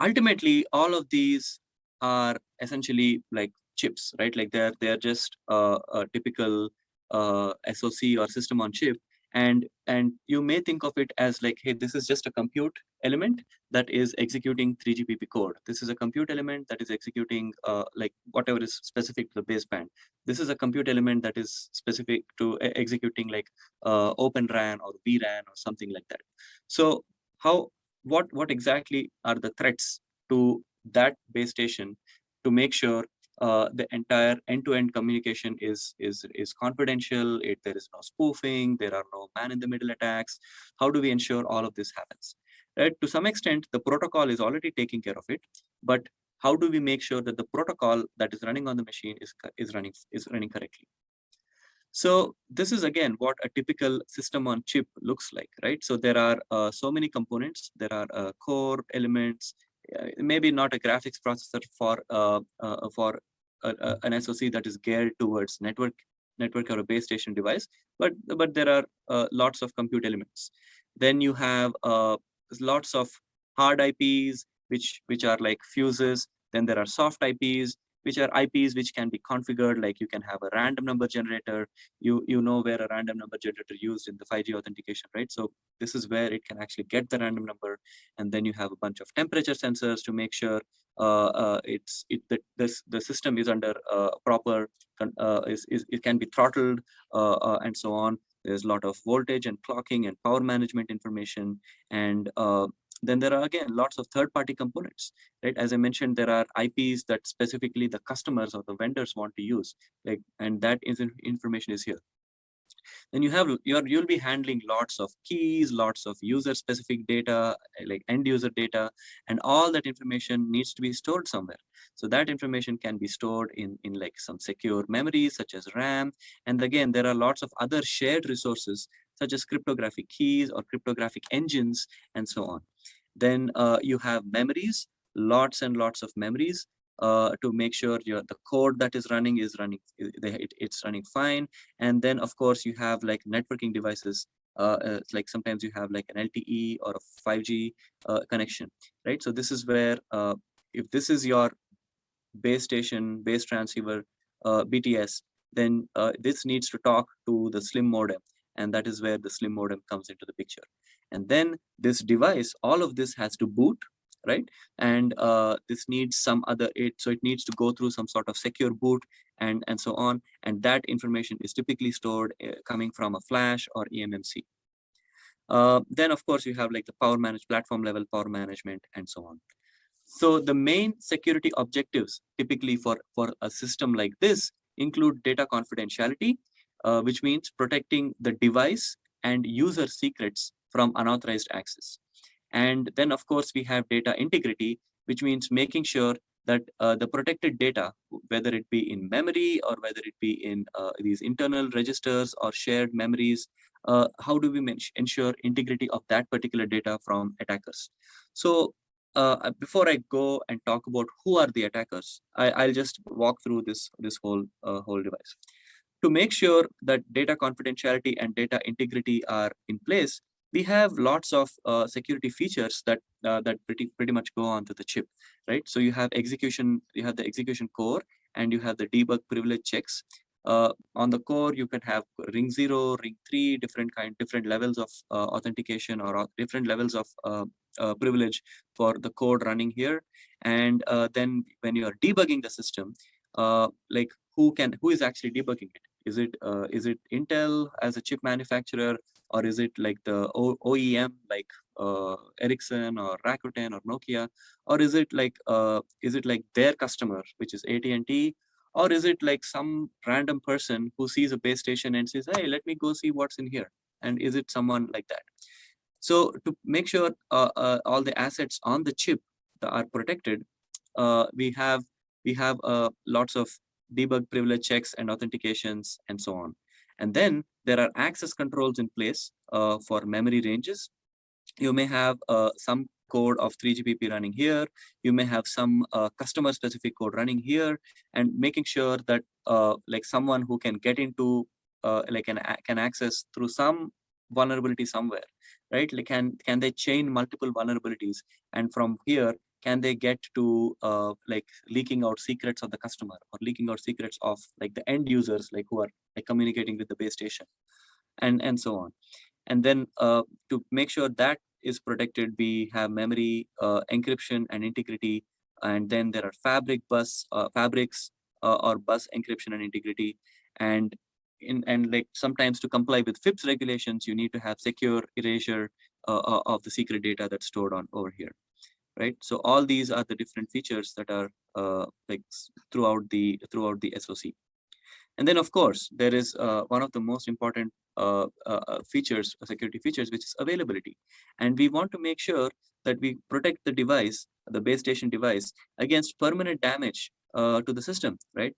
ultimately, all of these are essentially like chips, right? Like they're just a typical SoC or system on chip, and you may think of it as like, hey, this is just a compute element that is executing 3GPP code. This is a compute element that is executing like whatever is specific to the baseband. This is a compute element that is specific to executing like Open RAN or vRAN or something like that. So what exactly are the threats to that base station to make sure the entire end-to-end communication is confidential? There is no spoofing, there are no man-in-the-middle attacks. How do we ensure all of this happens? Right? To some extent, the protocol is already taking care of it, but how do we make sure that the protocol that is running on the machine is running correctly? So this is again what a typical system on chip looks like, right? So there are so many components. There are core elements, maybe not a graphics processor for an SoC that is geared towards network or a base station device, but there are lots of compute elements. Then you have lots of hard IPs which are like fuses. Then there are soft IPs which are IPs which can be configured, like you can have a random number generator. You know where a random number generator used in the 5G authentication, right? So this is where it can actually get the random number, and then you have a bunch of temperature sensors to make sure the system is under proper it can be throttled and so on. There's a lot of voltage and clocking and power management information, and then there are again lots of third-party components, right? As I mentioned, there are IPs that specifically the customers or the vendors want to use, like, and that information is here. Then you'll be handling lots of keys, lots of user-specific data, like end-user data, and all that information needs to be stored somewhere. So that information can be stored in like some secure memories such as RAM. And again, there are lots of other shared resources such as cryptographic keys or cryptographic engines and so on. Then you have memories, lots and lots of memories to make sure the code that is running is running, it's running fine. And then of course you have like networking devices, like sometimes you have like an LTE or a 5G connection, right? So this is where if this is your base station, base transceiver, BTS, then this needs to talk to the slim modem, and that is where the slim modem comes into the picture. And then this device, all of this has to boot, right? And this needs some other, so it needs to go through some sort of secure boot and so on. And that information is typically stored coming from a flash or eMMC. Then of course you have like the platform level power management and so on. So the main security objectives typically for a system like this include data confidentiality, which means protecting the device and user secrets from unauthorized access. And then of course we have data integrity, which means making sure that the protected data, whether it be in memory or whether it be in these internal registers or shared memories, how do we ensure integrity of that particular data from attackers? So before I go and talk about who are the attackers, I'll just walk through this whole device. To make sure that data confidentiality and data integrity are in place, we have lots of security features that pretty much go onto the chip, right? So you have execution, you have the execution core, and you have the debug privilege checks. On the core, you can have ring 0, ring 3, different levels of authentication or different levels of privilege for the code running here. And then when you are debugging the system, like who is actually debugging it? Is it Intel as a chip manufacturer, or is it like the OEM like Ericsson or Rakuten or Nokia, or is it like their customer, which is AT&T, or is it like some random person who sees a base station and says, hey, let me go see what's in here? And is it someone like that? So to make sure all the assets on the chip that are protected, we have lots of debug privilege checks and authentications and so on. And then there are access controls in place for memory ranges. You may have some code of 3GPP running here. You may have some customer specific code running here, and making sure that like someone who can get into can access through some vulnerability somewhere, right? Like can they chain multiple vulnerabilities, and from here can they get to like leaking out secrets of the customer or leaking out secrets of like the end users, like who are like communicating with the base station, and so on. And then to make sure that is protected, we have memory encryption and integrity, and then there are fabrics or bus encryption and integrity, and like sometimes to comply with FIPS regulations, you need to have secure erasure of the secret data that's stored on over here, right? So all these are the different features that are like throughout the SoC. And then of course there is one of the most important features, security features, which is availability. And we want to make sure that we protect the device, the base station device, against permanent damage to the system, right?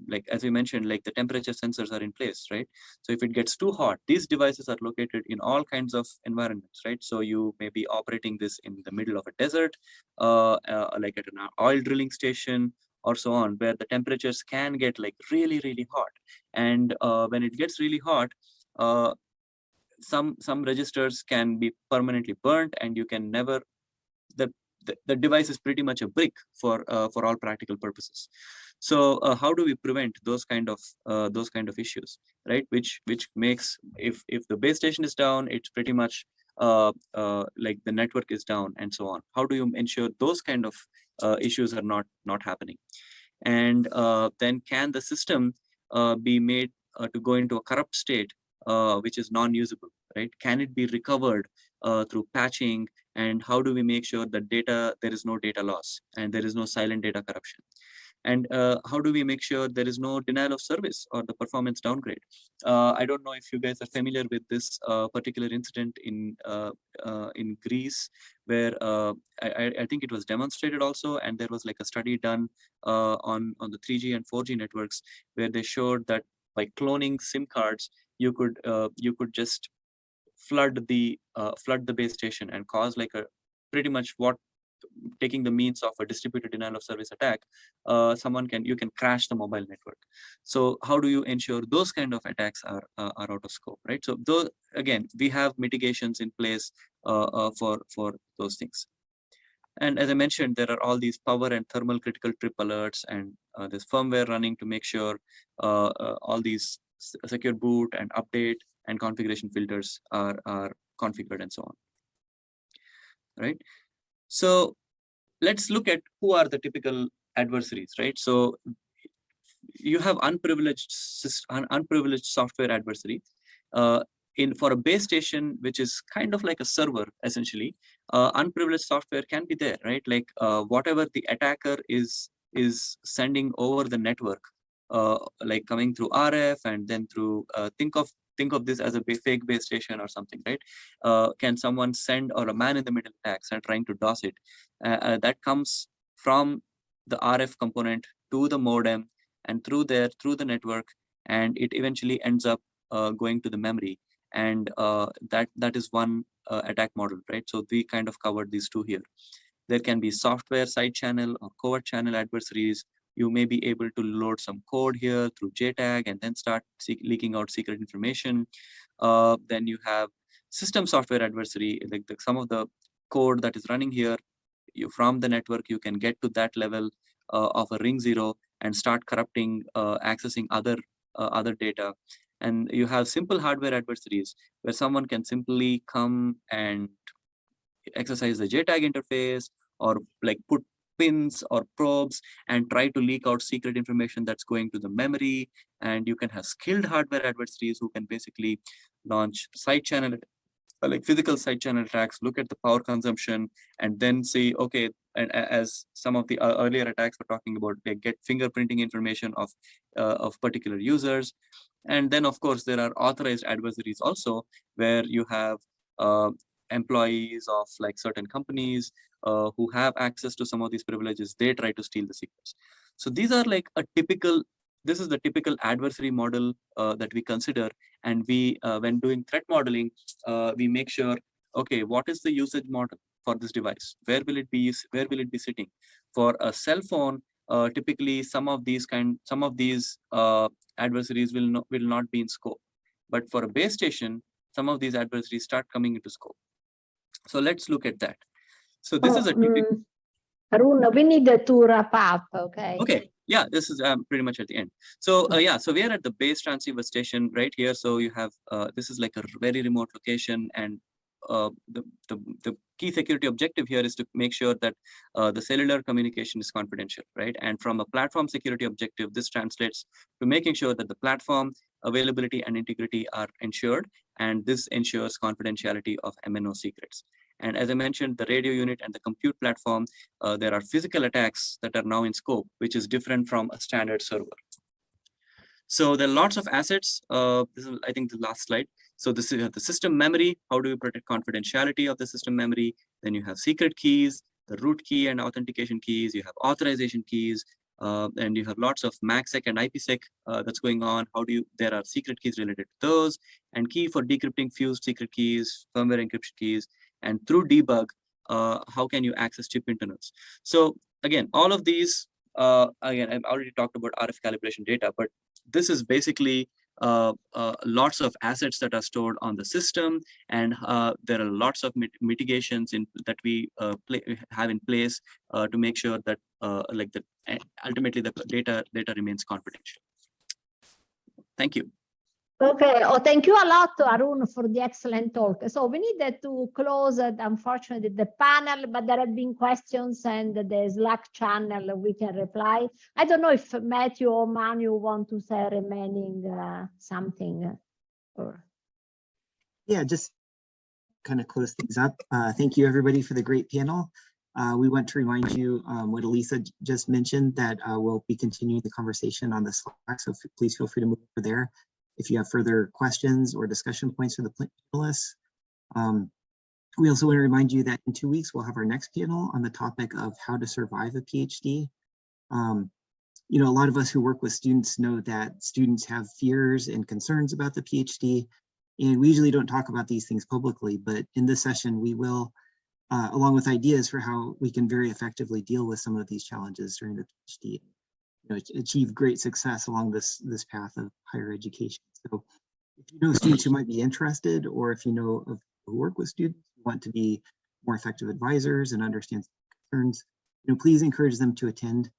Like as we mentioned, like the temperature sensors are in place, right? So if it gets too hot, these devices are located in all kinds of environments, right? So you may be operating this in the middle of a desert, like at an oil drilling station, or so on, where the temperatures can get like really, really hot. And when it gets really hot, some registers can be permanently burnt, and you can never, the device is pretty much a brick for all practical purposes. So how do we prevent those kind of issues, right? Which makes, if the base station is down, it's pretty much like the network is down and so on. How do you ensure those kind of issues are not happening? And then can the system be made to go into a corrupt state, which is non-usable, right? Can it be recovered through patching? And how do we make sure that there is no data loss and there is no silent data corruption? And how do we make sure there is no denial of service or the performance downgrade? I don't know if you guys are familiar with this particular incident in Greece, where I think it was demonstrated also, and there was like a study done on the 3G and 4G networks, where they showed that by cloning SIM cards, you could just flood the base station and cause like a pretty much taking the means of a distributed denial of service attack. You can crash the mobile network. So how do you ensure those kind of attacks are out of scope, right? So those, again, we have mitigations in place for those things. And as I mentioned, there are all these power and thermal critical trip alerts, and there's firmware running to make sure all these secure boot and update and configuration filters are configured and so on, right? So let's look at who are the typical adversaries, right? So you have unprivileged software adversary. For a base station, which is kind of like a server, essentially, unprivileged software can be there, right? Like whatever the attacker is sending over the network, like coming through RF and then through, think of this as a fake base station or something, right? Can someone send, or a man in the middle attacks and trying to DOS it? That comes from the RF component to the modem and through the network, and it eventually ends up going to the memory. And that is one attack model, right? So we kind of covered these two here. There can be software side channel or covert channel adversaries. You may be able to load some code here through JTAG and then start leaking out secret information. Then you have system software adversary, like some of the code that is running here. From the network, you can get to that level of a ring zero and start corrupting, accessing other data. And you have simple hardware adversaries, where someone can simply come and exercise the JTAG interface, or like put pins or probes and try to leak out secret information that's going to the memory. And you can have skilled hardware adversaries who can basically launch side channel, like physical side channel attacks, look at the power consumption, and then say, okay, and as some of the earlier attacks were talking about, they get fingerprinting information of particular users. And then, of course, there are authorized adversaries also, where you have employees of like certain companies who have access to some of these privileges. They try to steal the secrets. So these are like this is the typical adversary model that we consider. And we, when doing threat modeling, we make sure, okay, what is the usage model for this device? Where will it be sitting? For a cell phone, typically some of these adversaries will not be in scope. But for a base station, some of these adversaries start coming into scope. So let's look at that. So this is a typical... Arun, we need to wrap up, okay? Okay, yeah, this is pretty much at the end. So yeah, so we are at the base transceiver station right here. So you have, this is like a very remote location, and the key security objective here is to make sure that the cellular communication is confidential, right? And from a platform security objective, this translates to making sure that the platform availability and integrity are ensured, and this ensures confidentiality of MNO secrets. And as I mentioned, the radio unit and the compute platform, there are physical attacks that are now in scope, which is different from a standard server. So there are lots of assets. This is, I think, the last slide. So this is the system memory. How do you protect confidentiality of the system memory? Then you have secret keys, the root key and authentication keys. You have authorization keys, and you have lots of MACsec and IPsec that's going on. There are secret keys related to those, and key for decrypting fused secret keys, firmware encryption keys, and through debug, how can you access chip internals? So again, all of these, again, I've already talked about RF calibration data, but this is basically lots of assets that are stored on the system, and there are lots of mitigations that we have in place to make sure that ultimately the data remains confidential. Thank you. Okay. Oh, thank you a lot, Arun, for the excellent talk. So we needed to close, unfortunately, the panel, but there have been questions and the Slack channel we can reply. I don't know if Matthew or Manu want to say remaining something. Or... Yeah, just kind of close things up. Thank you, everybody, for the great panel. We want to remind you what Elisa just mentioned, that we'll be continuing the conversation on the Slack, so please feel free to move over there if you have further questions or discussion points for the panelists. We also want to remind you that in 2 weeks, we'll have our next panel on the topic of how to survive a PhD. You know, a lot of us who work with students know that students have fears and concerns about the PhD, and we usually don't talk about these things publicly, but in this session, we will, along with ideas for how we can very effectively deal with some of these challenges during the PhD, you know, achieve great success along this path of higher education. So if you know students who might be interested, or if you know of who work with students who want to be more effective advisors and understand concerns, you know, please encourage them to attend.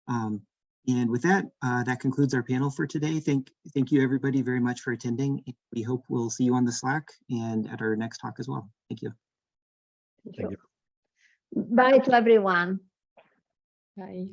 And with that, that concludes our panel for today. Thank you everybody very much for attending. We hope we'll see you on the Slack and at our next talk as well. Thank you. Thank you. Bye to everyone. Bye.